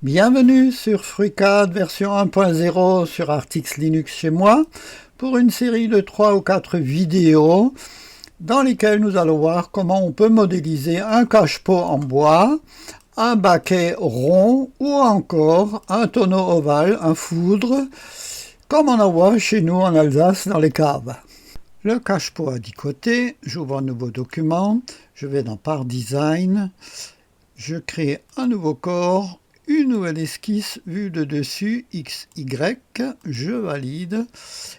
Bienvenue sur FreeCAD version 1.0 sur Artix Linux chez moi pour une série de 3 ou 4 vidéos dans lesquelles nous allons voir comment on peut modéliser un cache-pot en bois, un baquet rond ou encore un tonneau ovale, un foudre, comme on en voit chez nous en Alsace dans les caves. Le cache-pot a 10 côtés, j'ouvre un nouveau document, je vais dans Part Design, je crée un nouveau corps, une nouvelle esquisse vue de dessus, XY, je valide.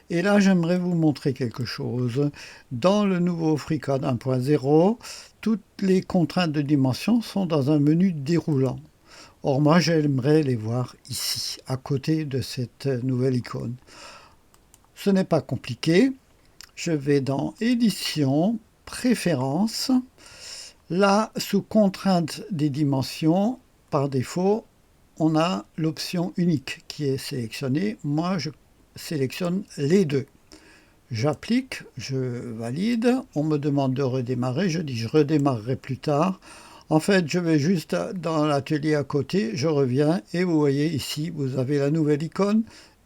Et là, j'aimerais vous montrer quelque chose. Dans le nouveau FreeCAD 1.0, toutes les contraintes de dimension sont dans un menu déroulant. Or, moi, j'aimerais les voir ici, à côté de cette nouvelle icône. Ce n'est pas compliqué. Je vais dans Édition, Préférences. Là, sous contrainte des dimensions, par défaut, on a l'option unique qui est sélectionnée. Moi, je sélectionne les deux. J'applique, je valide. On me demande de redémarrer. Je dis je redémarrerai plus tard. En fait, je vais juste dans l'atelier à côté. Je reviens et vous voyez ici, vous avez la nouvelle icône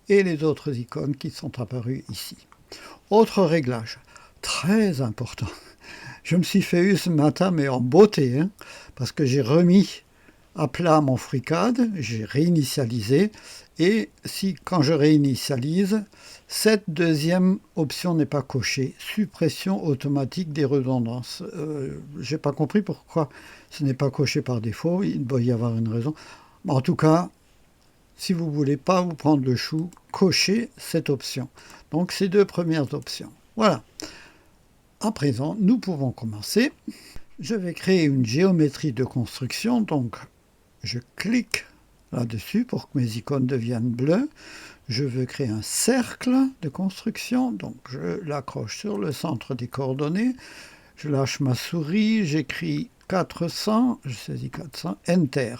et les autres icônes qui sont apparues ici. Autre réglage, très important. Je me suis fait eu ce matin, mais en beauté, parce que j'ai remis à plat mon FreeCAD, j'ai réinitialisé, et si quand je réinitialise, cette deuxième option n'est pas cochée, suppression automatique des redondances. Je n'ai pas compris pourquoi ce n'est pas coché par défaut, il doit y avoir une raison. En tout cas, si vous ne voulez pas vous prendre le chou, cochez cette option. Donc ces deux premières options. Voilà. À présent, nous pouvons commencer. Je vais créer une géométrie de construction, donc je clique là-dessus pour que mes icônes deviennent bleues. Je veux créer un cercle de construction, donc je l'accroche sur le centre des coordonnées. Je lâche ma souris, j'écris 400, je saisis 400, Enter.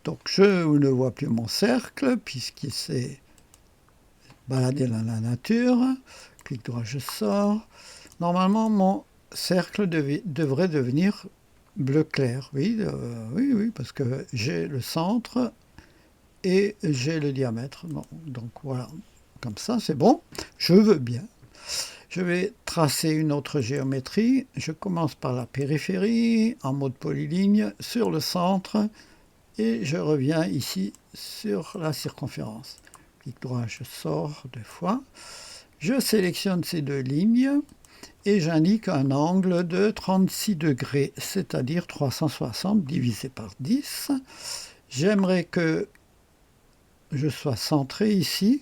Donc je ne vois plus mon cercle puisqu'il s'est baladé dans la nature. Clic droit, je sors. Normalement, mon cercle devrait devenir bleu clair. Oui, oui, parce que j'ai le centre et j'ai le diamètre. Bon, donc voilà, comme ça, c'est bon. Je veux bien. Je vais tracer une autre géométrie. Je commence par la périphérie, en mode polyligne, sur le centre, et je reviens ici sur la circonférence. Clic droit, je sors 2 fois. Je sélectionne ces 2 lignes. Et j'indique un angle de 36 degrés, c'est-à-dire 360 divisé par 10. J'aimerais que je sois centré ici.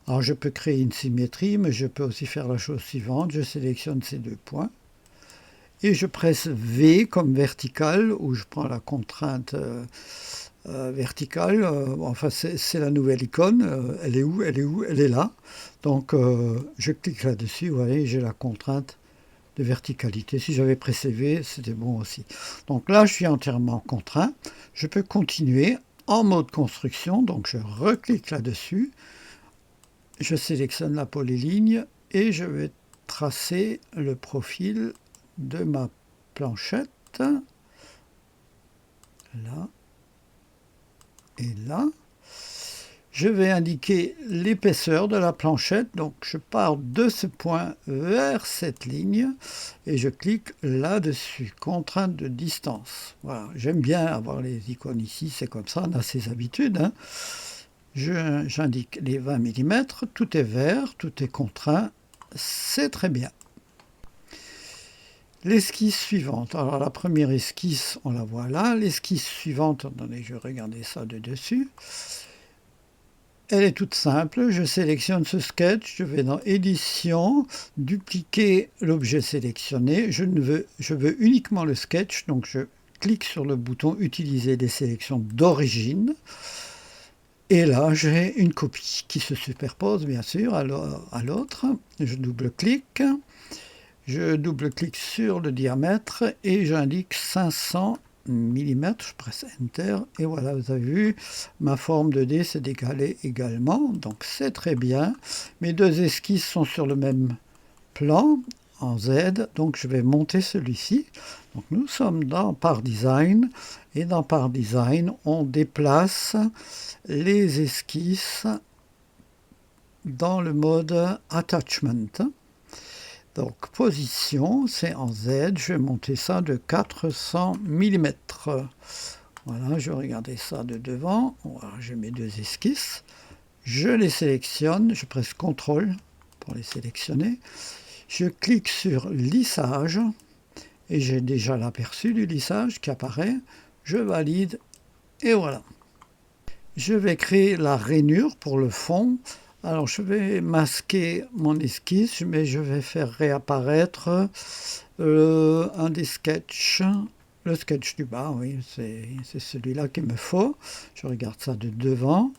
Alors je peux créer une symétrie, mais je peux aussi faire la chose suivante. Je sélectionne ces 2 points. Et je presse V comme vertical, où je prends la contrainte verticale. Enfin, c'est la nouvelle icône. Elle est où? Elle est où? Elle est là. Donc je clique là-dessus, vous voyez, j'ai la contrainte de verticalité. Si j'avais pressé V, c'était bon aussi. Donc là, je suis entièrement contraint. Je peux continuer en mode construction. Donc je reclique là-dessus. Je sélectionne la polyligne et je vais tracer le profil de ma planchette. Là et là. Je vais indiquer l'épaisseur de la planchette, donc je pars de ce point vers cette ligne et je clique là-dessus, contrainte de distance. Voilà, j'aime bien avoir les icônes ici, c'est comme ça, on a ses habitudes. J'indique les 20 mm, tout est vert, tout est contraint, c'est très bien. L'esquisse suivante, alors la première esquisse, on la voit là, l'esquisse suivante, attendez, je vais regarder ça de dessus. Elle est toute simple, je sélectionne ce sketch, je vais dans Édition, dupliquer l'objet sélectionné, je veux uniquement le sketch, donc je clique sur le bouton Utiliser les sélections d'origine, et là j'ai une copie qui se superpose bien sûr à l'autre, je double-clique sur le diamètre et j'indique 500 mm, je presse Enter et voilà, vous avez vu, ma forme 2D s'est décalée également, donc c'est très bien. Mes 2 esquisses sont sur le même plan. en Z, donc je vais monter celui-ci. Donc nous sommes dans Part Design, et dans Part Design, on déplace les esquisses dans le mode Attachment. Donc position, c'est en Z, je vais monter ça de 400 mm. Voilà, je vais regarder ça de devant. Voilà, j'ai mes deux esquisses. Je les sélectionne, je presse CTRL pour les sélectionner. Je clique sur lissage et j'ai déjà l'aperçu du lissage qui apparaît. Je valide et voilà. Je vais créer la rainure pour le fond. Alors je vais masquer mon esquisse, mais je vais faire réapparaître un des sketchs. Le sketch du bas, oui, c'est celui-là qu'il me faut. Je regarde ça de devant.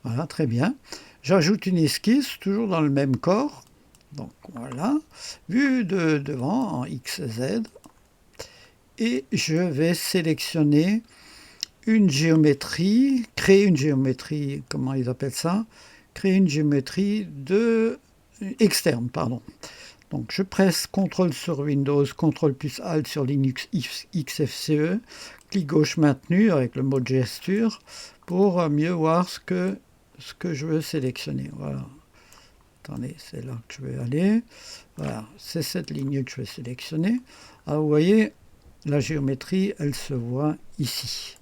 Voilà, très bien. J'ajoute une esquisse, toujours dans le même corps. Donc voilà, vue de devant en XZ. Et je vais sélectionner une géométrie, créer une géométrie, comment ils appellent ça? Créer une géométrie externe, pardon. Donc je presse CTRL sur Windows, CTRL plus Alt sur Linux XFCE, clic gauche maintenu avec le mode gesture pour mieux voir ce que je veux sélectionner. Voilà. Attendez, c'est là que je vais aller. Voilà, c'est cette ligne que je vais sélectionner. Alors vous voyez, la géométrie, elle se voit ici.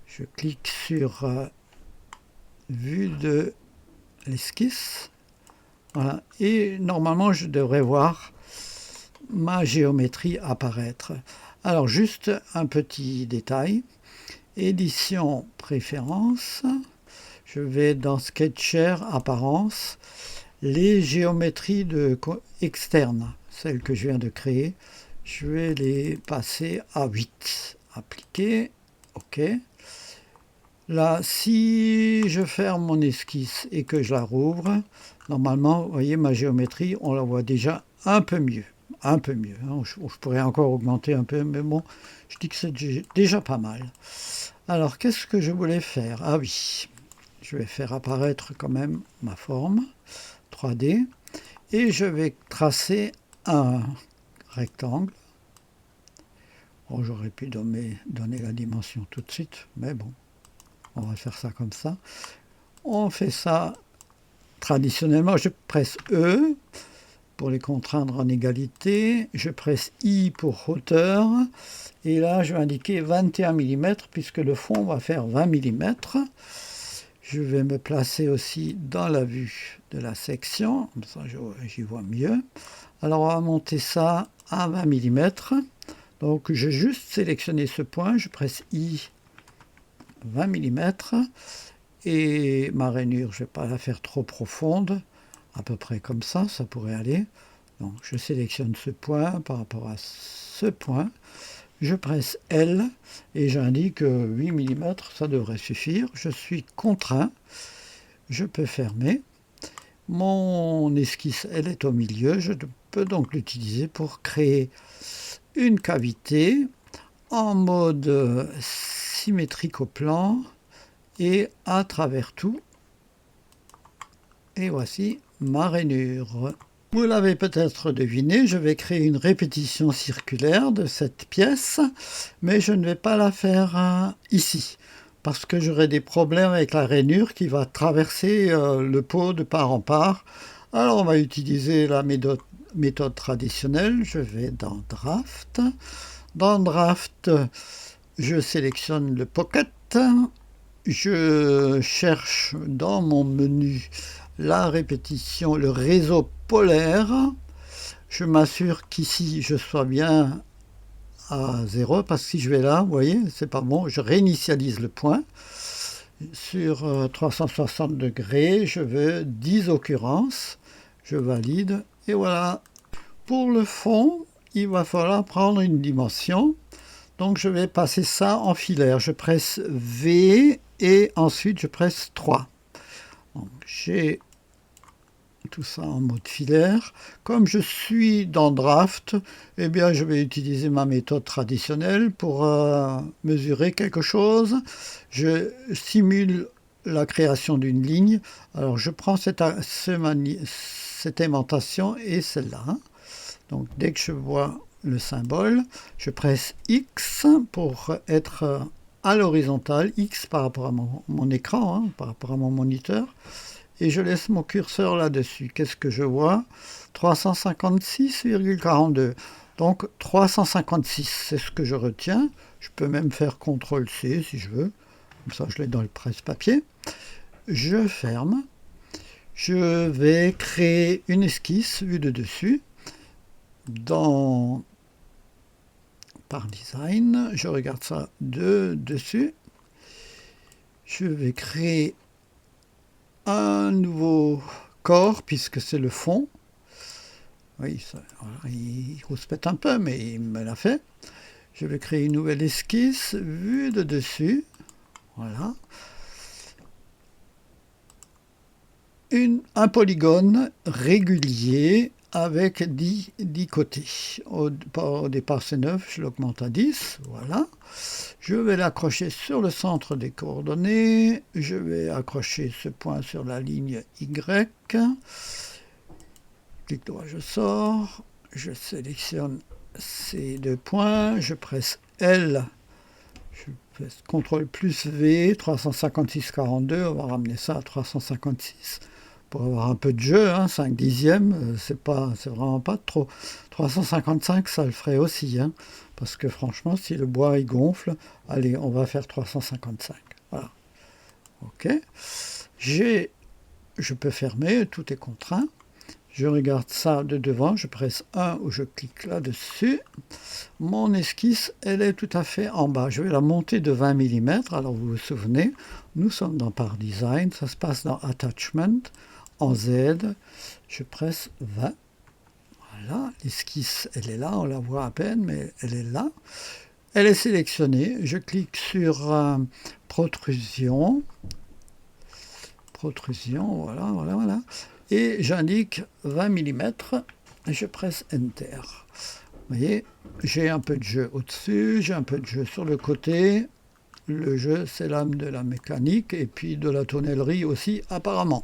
Je clique sur vue de l'esquisse. Voilà. Et normalement, je devrais voir ma géométrie apparaître. Alors, juste un petit détail. Édition préférences. Je vais dans Sketcher, apparence. Les géométries externes, celles que je viens de créer, je vais les passer à 8. Appliquer. OK. Là, si je ferme mon esquisse et que je la rouvre, normalement, vous voyez, ma géométrie, on la voit déjà un peu mieux. Un peu mieux. Hein. Je pourrais encore augmenter un peu, mais bon, je dis que c'est déjà pas mal. Alors, qu'est-ce que je voulais faire? Ah oui, je vais faire apparaître quand même ma forme 3D. Et je vais tracer un rectangle. Bon, j'aurais pu donner la dimension tout de suite, mais bon. On va faire ça comme ça. On fait ça traditionnellement. Je presse E pour les contraindre en égalité. Je presse I pour hauteur. Et là, je vais indiquer 21 mm puisque le fond va faire 20 mm. Je vais me placer aussi dans la vue de la section. Comme ça, j'y vois mieux. Alors, on va monter ça à 20 mm. Donc, j'ai juste sélectionné ce point. Je presse I 20 mm et ma rainure, je ne vais pas la faire trop profonde, à peu près comme ça, ça pourrait aller. Donc je sélectionne ce point par rapport à ce point, je presse L et j'indique 8 mm, ça devrait suffire. Je suis contraint, je peux fermer. Mon esquisse, elle est au milieu, je peux donc l'utiliser pour créer une cavité en mode symétrique au plan et à travers tout. Et voici ma rainure. Vous l'avez peut-être deviné, je vais créer une répétition circulaire de cette pièce, mais je ne vais pas la faire ici, parce que j'aurai des problèmes avec la rainure qui va traverser le pot de part en part. Alors on va utiliser la méthode traditionnelle. Je vais dans Draft. Dans Draft, je sélectionne le Pocket. Je cherche dans mon menu la répétition, le réseau polaire. Je m'assure qu'ici, je sois bien à 0, parce que si je vais là, vous voyez, c'est pas bon. Je réinitialise le point. Sur 360 degrés, je veux 10 occurrences. Je valide, et voilà. Pour le fond, il va falloir prendre une dimension. Donc je vais passer ça en filaire. Je presse V et ensuite je presse 3. J'ai tout ça en mode filaire. Comme je suis dans Draft, eh bien je vais utiliser ma méthode traditionnelle pour mesurer quelque chose. Je simule la création d'une ligne. Alors je prends cette aimantation et celle-là. Donc dès que je vois le symbole, je presse X pour être à l'horizontale, X par rapport à mon écran, hein, par rapport à mon moniteur, et je laisse mon curseur là-dessus. Qu'est-ce que je vois? 356,42. Donc 356, c'est ce que je retiens. Je peux même faire CTRL-C si je veux. Comme ça, je l'ai dans le presse-papier. Je ferme. Je vais créer une esquisse vue de dessus. Par design, je regarde ça de dessus. Je vais créer un nouveau corps puisque c'est le fond. Oui, il rouspète un peu, mais il me l'a fait. Je vais créer une nouvelle esquisse vue de dessus. Voilà. Un polygone régulier avec 10 côtés. Au départ, c'est 9, je l'augmente à 10. Voilà. Je vais l'accrocher sur le centre des coordonnées. Je vais accrocher ce point sur la ligne Y. Clic droit, je sors. Je sélectionne ces deux points. Je presse L. Je fais CTRL plus V, 356,42. On va ramener ça à 356 pour avoir un peu de jeu, hein, 5 dixièmes, c'est vraiment pas trop. 355, ça le ferait aussi, hein, parce que franchement, si le bois il gonfle, allez, on va faire 355. Voilà. Ok. Je peux fermer, tout est contraint. Je regarde ça de devant, je presse 1 ou je clique là-dessus. Mon esquisse, elle est tout à fait en bas. Je vais la monter de 20 mm. Alors vous vous souvenez, nous sommes dans Par Design, ça se passe dans Attachment, en Z. Je presse 20. Voilà, l'esquisse, elle est là, on la voit à peine, mais elle est là. Elle est sélectionnée. Je clique sur protrusion. Voilà. Et j'indique 20 mm et je presse Enter. Vous voyez, j'ai un peu de jeu au-dessus, j'ai un peu de jeu sur le côté. Le jeu, c'est l'âme de la mécanique et puis de la tonnellerie aussi, apparemment.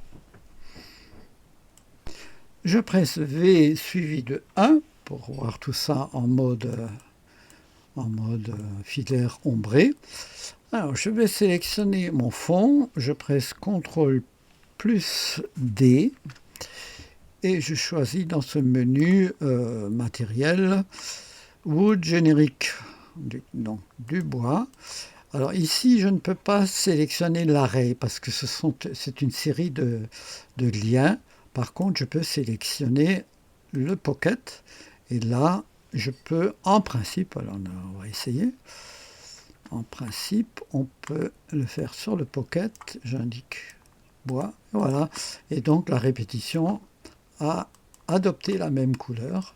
Je presse V suivi de 1 pour voir tout ça en mode filaire ombré. Alors, je vais sélectionner mon fond, je presse CTRL plus D et je choisis dans ce menu matériel Wood générique, donc du bois. Alors ici, je ne peux pas sélectionner l'array parce que c'est une série de liens. Par contre, je peux sélectionner le pocket et là, je peux en principe, alors on va essayer. En principe, on peut le faire sur le pocket. J'indique bois, voilà. Et donc la répétition a adopté la même couleur.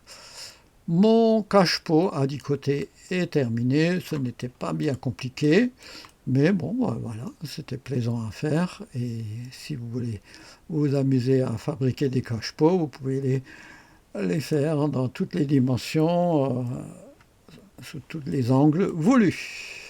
Mon cache-pot à 10 côtés est terminé. Ce n'était pas bien compliqué. Mais bon, voilà, c'était plaisant à faire. Et si vous voulez vous amuser à fabriquer des cache-pots, vous pouvez les faire dans toutes les dimensions, sous tous les angles voulus.